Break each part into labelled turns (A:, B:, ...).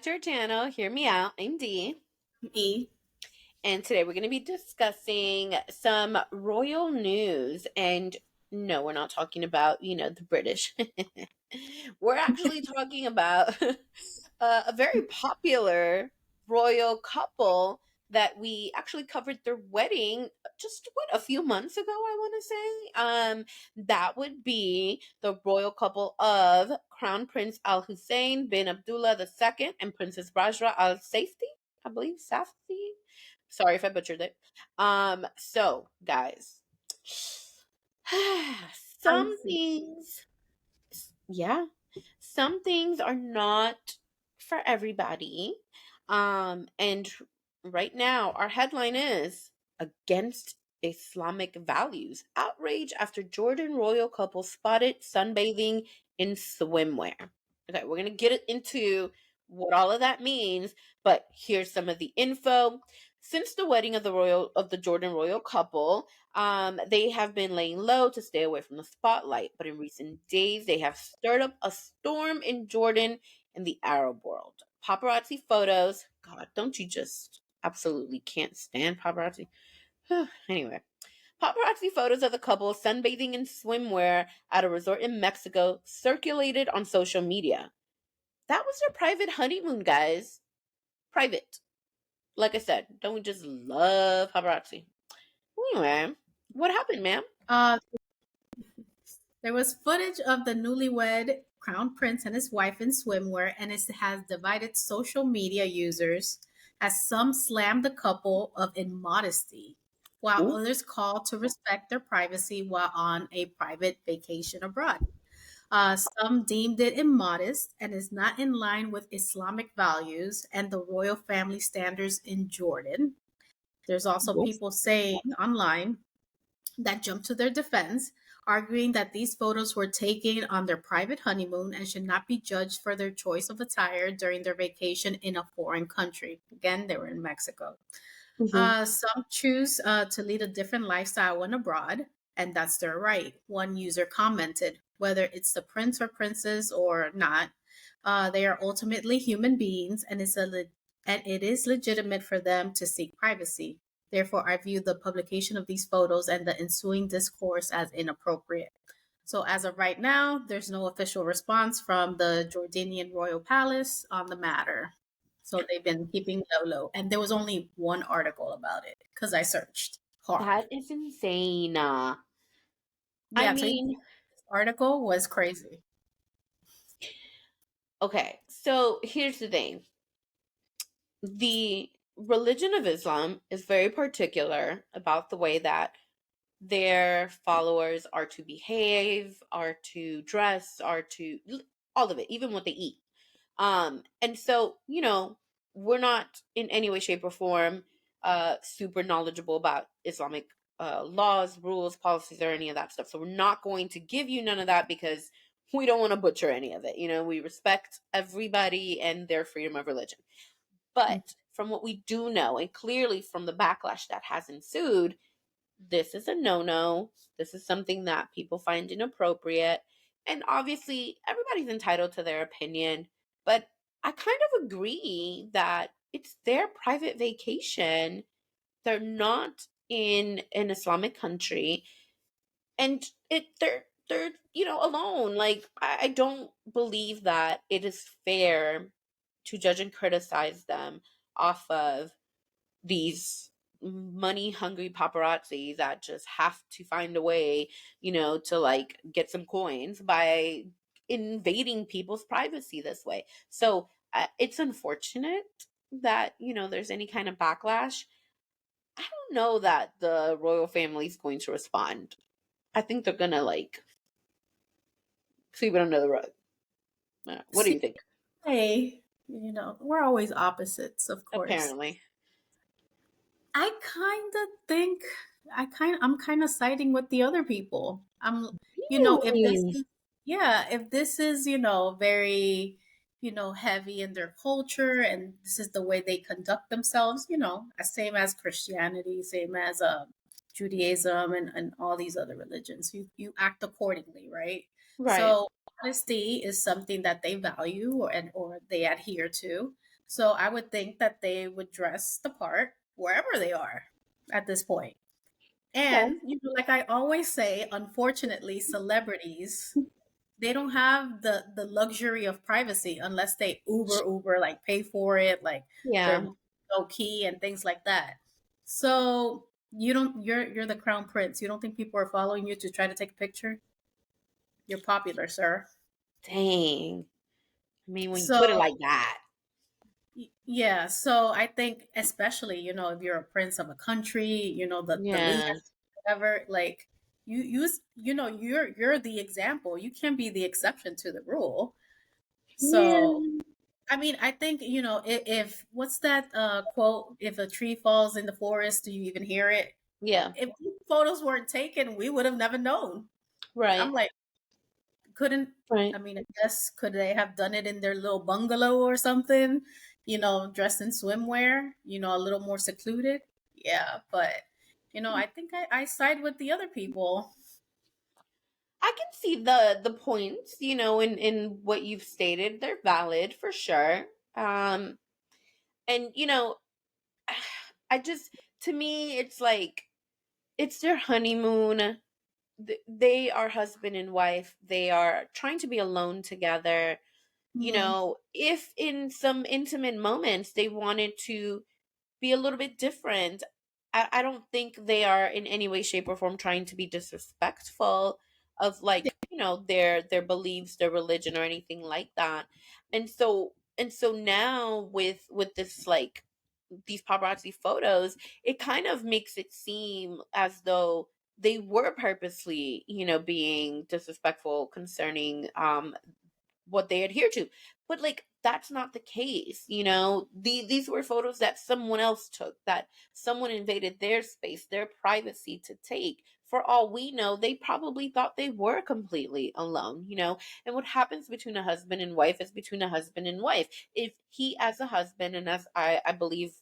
A: back to our channel. Hear me out. I'm Dee.
B: E.
A: And today we're going to be discussing some royal news. And no, we're not talking about, the British. We're actually talking about a very popular royal couple that we actually covered their wedding just a few months ago, I want to say. That would be the royal couple of Crown Prince Al Hussein bin Abdullah II and Princess Rajwa Al Safety, I believe. Safety. Sorry if I butchered it. So guys, some things, yeah, some things are not for everybody. And right now, our headline is Against Islamic Values. Outrage after Jordan royal couple spotted sunbathing in swimwear. Okay, we're going to get into what all of that means, but here's some of the info. Since the wedding of the Jordan royal couple, they have been laying low to stay away from the spotlight, but in recent days, they have stirred up a storm in Jordan and the Arab world. Paparazzi photos. God, don't you just absolutely can't stand paparazzi? Anyway, paparazzi photos of the couple sunbathing in swimwear at a resort in Mexico circulated on social media. That was their private honeymoon, guys. Private. Like I said, don't we just love paparazzi? Anyway, what happened, ma'am?
B: Uh, there was footage of the newlywed crown prince and his wife in swimwear, and it has divided social media users as some slam the couple of immodesty, while
A: Ooh.
B: others call to respect their privacy while on a private vacation abroad. Some deemed it immodest and is not in line with Islamic values and the royal family standards in Jordan. There's also people saying online that jumped to their defense, arguing that these photos were taken on their private honeymoon and should not be judged for their choice of attire during their vacation in a foreign country. Again, they were in Mexico.
A: Mhm.
B: Some choose to lead a different lifestyle when abroad, and that's their right. One user commented, whether it's the prince or princess or not, they are ultimately human beings, and and it is legitimate for them to seek privacy. Therefore, I view the publication of these photos and the ensuing discourse as inappropriate. So, as of right now, there's no official response from the Jordanian royal palace on the matter. So they've been keeping low, low. And there was only one article about it because I searched hard.
A: That is insane. I
B: Yeah, so
A: mean,
B: this article was crazy.
A: okay, so here's the thing. The religion of Islam is very particular about the way that their followers are to behave, are to dress, are to all of it, even what they eat. And so, we're not in any way, shape, or form super knowledgeable about Islamic laws, rules, policies, or any of that stuff. So we're not going to give you none of that because we don't want to butcher any of it. We respect everybody and their freedom of religion. But from what we do know, and clearly from the backlash that has ensued, this is a no-no. This is something that people find inappropriate. And obviously, everybody's entitled to their opinion. But I kind of agree that it's their private vacation. They're not in an Islamic country. And they're alone. Like, I don't believe that it is fair to judge and criticize them off of these money hungry paparazzi that just have to find a way, to like get some coins by invading people's privacy this way. So it's unfortunate that, there's any kind of backlash. I don't know that the royal family is going to respond. I think they're gonna like sweep it under the rug. What do
B: See,
A: you think?
B: hey, we're always opposites, of course.
A: Apparently.
B: I kind of think I'm kind of siding with the other people. If this
A: Really?
B: is, yeah, if this is, very, heavy in their culture and this is the way they conduct themselves, same as Christianity, same as Judaism and all these other religions. You act accordingly, right?
A: Right.
B: So honesty is something that they value or they adhere to. So I would think that they would dress the part wherever they are at this point.
A: Okay.
B: And, like I always say, unfortunately, celebrities, they don't have the luxury of privacy unless they Uber, like pay for it, like
A: Yeah.
B: they're low key and things like that. So you're the crown prince. You don't think people are following you to try to take a picture? You're popular, sir.
A: Dang. I mean, when you
B: So
A: put it like that.
B: yeah, so I think especially, if you're a prince of a country, the leader,
A: Yeah.
B: whatever, like you're the example. You can't be the exception to the rule. So
A: Yeah.
B: I mean, I think, if what's that quote? If a tree falls in the forest, do you even hear it?
A: Yeah.
B: If these photos weren't taken, we would have never known. I'm
A: Right.
B: like, couldn't
A: Right.
B: I mean, I guess could they have done it in their little bungalow or something? Dressed in swimwear, a little more secluded. Yeah, but I think I side with the other people.
A: I can see the points, in what you've stated. They're valid for sure. And I just, to me, it's like it's their honeymoon. They are husband and wife. They are trying to be alone together.
B: Hmm.
A: If in some intimate moments they wanted to be a little bit different. I don't think they are in any way, shape, or form trying to be disrespectful of, like, their beliefs, their religion, or anything like that. And so now with this, like, these paparazzi photos, it kind of makes it seem as though they were purposely, being disrespectful concerning what they adhere to. But, like, that's not the case. These were photos that someone else took, that someone invaded their space, their privacy to take. For all we know, they probably thought they were completely alone. And what happens between a husband and wife is between a husband and wife. If he, as a husband, and as I believe,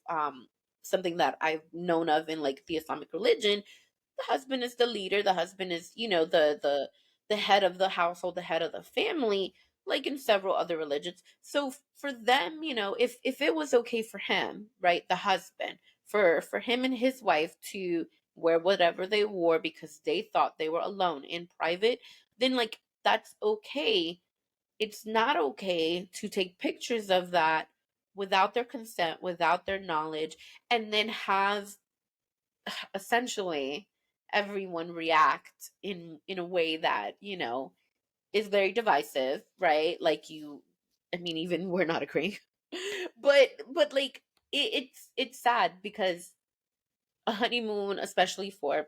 A: something that I've known of in, like, the Islamic religion, the husband is the leader, the husband is, the head of the household, the head of the family, like in several other religions. So for them, if it was okay for him, right, the husband, for him and his wife to wear whatever they wore because they thought they were alone in private, then, like, that's okay. It's not okay to take pictures of that without their consent, without their knowledge, and then have essentially everyone react in a way that, is very divisive, right? Like, I mean, even we're not agreeing. But like, it's sad because a honeymoon, especially for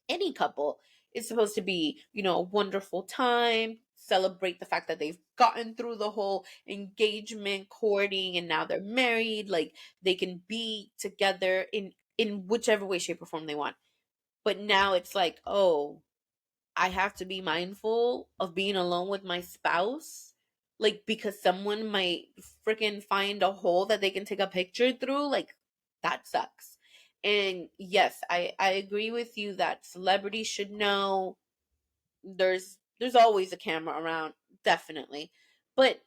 A: any couple, is supposed to be, a wonderful time, celebrate the fact that they've gotten through the whole engagement, courting, and now they're married. Like, they can be together in whichever way, shape, or form they want. But now it's like, oh, I have to be mindful of being alone with my spouse, like, because someone might freaking find a hole that they can take a picture through. Like, that sucks. And yes, I agree with you that celebrities should know there's always a camera around, definitely. But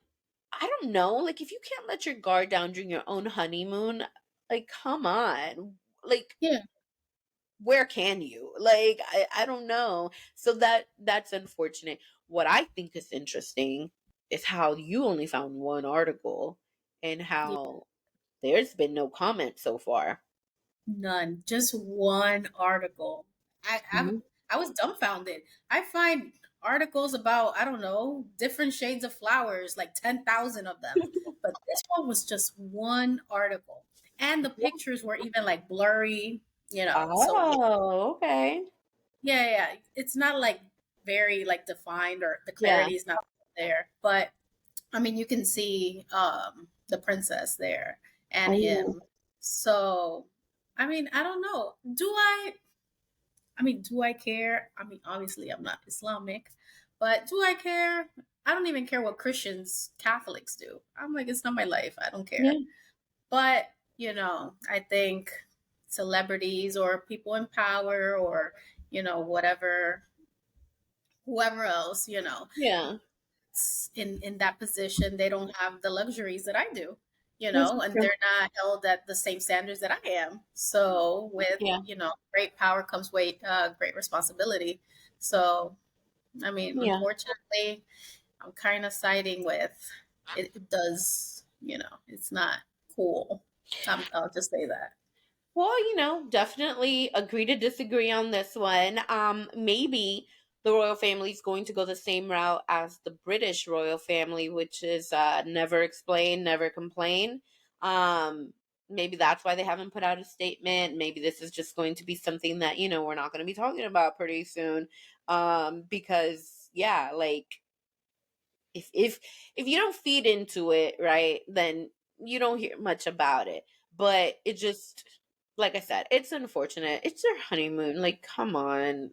A: I don't know, like, if you can't let your guard down during your own honeymoon, like, come on. Like,
B: Yeah,
A: where can you, like, I don't know. So that's unfortunate. What I think is interesting is how you only found one article, and
B: yeah,
A: how there's been no comment so far.
B: none. Just one article. I I,
A: Mhm.
B: I was dumbfounded. I find articles about, I don't know, different shades of flowers, like 10,000 of them, but this one was just one article, and the pictures were even like blurry. So yeah.
A: Oh, okay.
B: Yeah, yeah. It's not like very like defined, or the
A: Yeah.
B: clarity is not there. But I mean, you can see the princess there and
A: Oh,
B: him. So I mean, I don't know. Do I care? I mean, obviously I'm not Islamic, but do I care? I don't even care what Christians, Catholics do. I'm like, it's not my life. I don't care.
A: yeah.
B: But, I think celebrities or people in power, or, whatever, whoever else,
A: Yeah.
B: in that position, they don't have the luxuries that I do.
A: This is
B: and
A: true.
B: they're not held at the same standards that I am. So with,
A: Yeah.
B: great power comes great responsibility. So, I mean,
A: Yeah.
B: unfortunately, I'm kind of siding with it. It does, it's not cool. I'll just say that.
A: Well, definitely agree to disagree on this one. Maybe the royal family is going to go the same route as the British royal family, which is never explain, never complain. Um, Maybe that's why they haven't put out a statement. Maybe this is just going to be something that, we're not going to be talking about pretty soon. Because yeah, like if you don't feed into it, right, then you don't hear much about it. But it just, like I said, it's unfortunate. It's their honeymoon. Like, come on.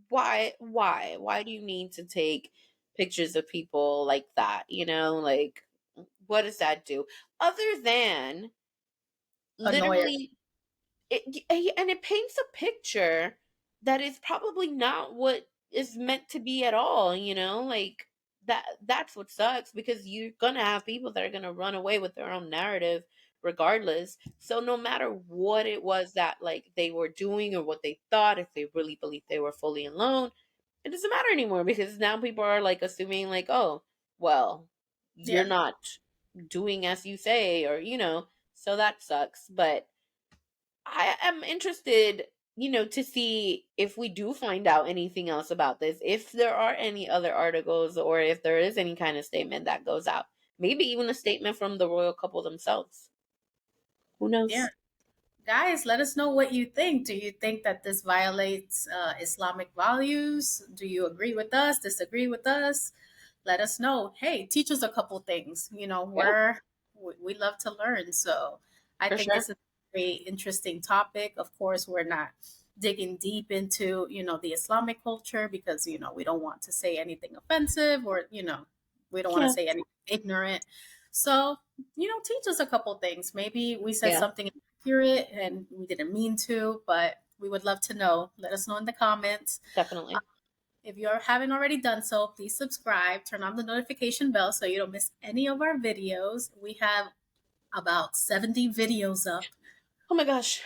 A: Why do you need to take pictures of people like that, like what does that do other than
B: Annoyer.
A: literally and it paints a picture that is probably not what is meant to be at all, like that's what sucks because you're gonna have people that are gonna run away with their own narrative regardless. So no matter what it was that like they were doing or what they thought, if they really believed they were fully alone, it doesn't matter anymore because now people are like assuming like, oh, well, you're
B: Yeah.
A: not doing as you say, or so that sucks. But I am interested, to see if we do find out anything else about this, if there are any other articles or if there is any kind of statement that goes out. Maybe even a statement from the royal couple themselves. Who
B: Yeah.
A: knows?
B: Guys, let us know what you think. Do you think that this violates Islamic values? Do you agree with us? Disagree with us? Let us know. Hey, teach us a couple things.
A: Yeah,
B: We love to learn. So I
A: for
B: think
A: sure.
B: this is a very interesting topic. Of course, we're not digging deep into the Islamic culture because we don't want to say anything offensive, or we don't want to
A: Yeah,
B: say anything ignorant. So teach us a couple things. Maybe we said
A: yeah,
B: something accurate and we didn't mean to, but we would love to know. Let us know in the comments.
A: definitely.
B: If you haven't already done so, please subscribe, turn on the notification bell so you don't miss any of our videos. We have about 70 videos up,
A: Oh my gosh.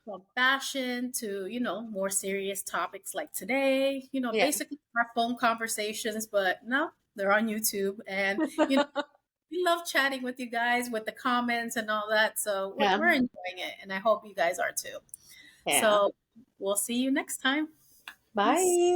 B: from fashion to, more serious topics like today,
A: Yeah.
B: basically our phone conversations, but no, they're on YouTube. And, we love chatting with you guys with the comments and all that. So
A: Yeah.
B: we're enjoying it, and I hope you guys are too.
A: Yeah.
B: So we'll see you next time. Peace.
A: Bye.